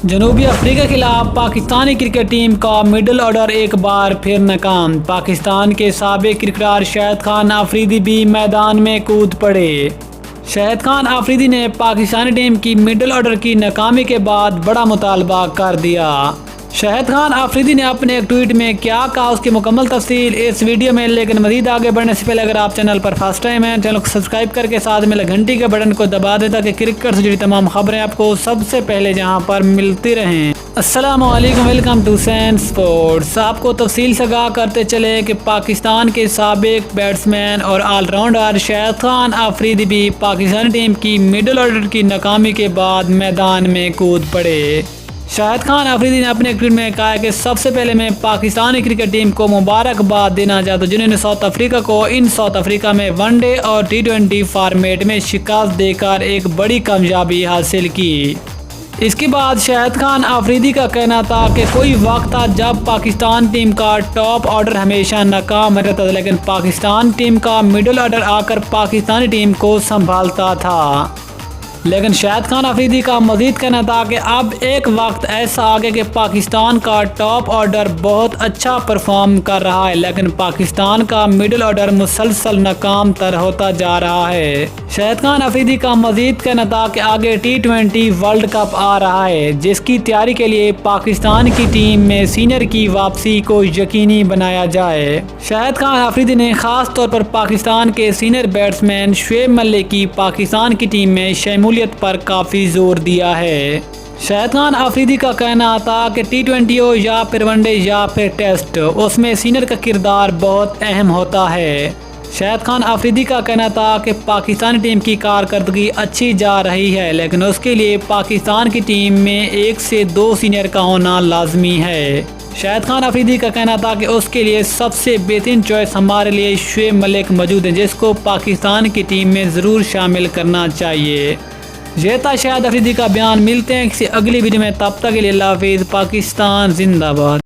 जनूबी अफ्रीका के खिलाफ पाकिस्तानी क्रिकेट टीम का मिडल ऑर्डर एक बार फिर नाकाम। पाकिस्तान के साबिक क्रिकेटर शाहिद खान अफरीदी भी मैदान में कूद पड़े। शाहिद खान अफरीदी ने पाकिस्तानी टीम की मिडल ऑर्डर की नाकामी के बाद बड़ा मुतालबा कर दिया। शाहिद खान अफरीदी ने अपने एक ट्वीट में क्या कहा, उसकी मुकम्मल तफसील इस वीडियो में। लेकिन मजीद आगे बढ़ने से पहले अगर आप चैनल पर फर्स्ट टाइम हैं, चैनल को सब्सक्राइब करके साथ में घंटी के बटन को दबा दें ताकि क्रिकेट से जुड़ी तमाम खबरें आपको सबसे पहले जहां पर मिलती रहें। अस्सलामु अलैकुम, वेलकम टू सैन स्पोर्ट्स। आपको तफसील से आगाह करते चले कि पाकिस्तान के साबिक बैट्समैन और ऑलराउंडर शाहिद खान अफरीदी भी पाकिस्तानी टीम की मिडल ऑर्डर की नाकामी के बाद मैदान में कूद पड़े। शाहिद खान अफरीदी ने अपने ट्वीट में कहा कि सबसे पहले मैं पाकिस्तानी क्रिकेट टीम को मुबारकबाद देना चाहता हूं, जिन्होंने साउथ अफ्रीका को साउथ अफ्रीका में वनडे और T20 फॉर्मेट में शिकस्त देकर एक बड़ी कामयाबी हासिल की। इसके बाद शाहिद खान अफरीदी का कहना था कि कोई वक्त था जब पाकिस्तान टीम का टॉप ऑर्डर हमेशा नाकाम रहता था, लेकिन पाकिस्तान टीम का मिडल ऑर्डर आकर पाकिस्तानी टीम को संभालता था। लेकिन शाहिद खान अफरीदी का मजीद कहना था कि अब एक वक्त ऐसा आ गया कि पाकिस्तान का टॉप ऑर्डर बहुत अच्छा परफॉर्म कर रहा है, लेकिन पाकिस्तान का मिडल ऑर्डर मुसलसल नाकाम तर होता जा रहा है। शाहिद खान अफरीदी का मजीद कहना था कि आगे T20 वर्ल्ड कप आ रहा है, जिसकी तैयारी के लिए पाकिस्तान की टीम में सीनियर की वापसी को यकीनी बनाया जाए। शाहिद खान अफरीदी ने खास तौर पर पाकिस्तान के सीनियर बैट्समैन शुएब मलिक की पाकिस्तान की टीम में शमूलियत पर काफ़ी जोर दिया है। शाहिद खान अफरीदी का कहना था कि T20 हो या फिर वनडे या फिर टेस्ट, उसमें सीनियर का किरदार बहुत अहम होता है। शाहिद खान अफरीदी का कहना था कि पाकिस्तानी टीम की कारकर्दगी अच्छी जा रही है, लेकिन उसके लिए पाकिस्तान की टीम में 1 से 2 सीनियर का होना लाजमी है। शाहिद खान अफरीदी का कहना था कि उसके लिए सबसे बेहतरीन चॉइस हमारे लिए शुएब मलिक मौजूद है, जिसको पाकिस्तान की टीम में ज़रूर शामिल करना चाहिए। यह था शाहिद अफरीदी का बयान। मिलते हैं किसी अगली वीडियो में, तब तक के लिए अल्लाह हाफिज़। पाकिस्तान जिंदाबाद।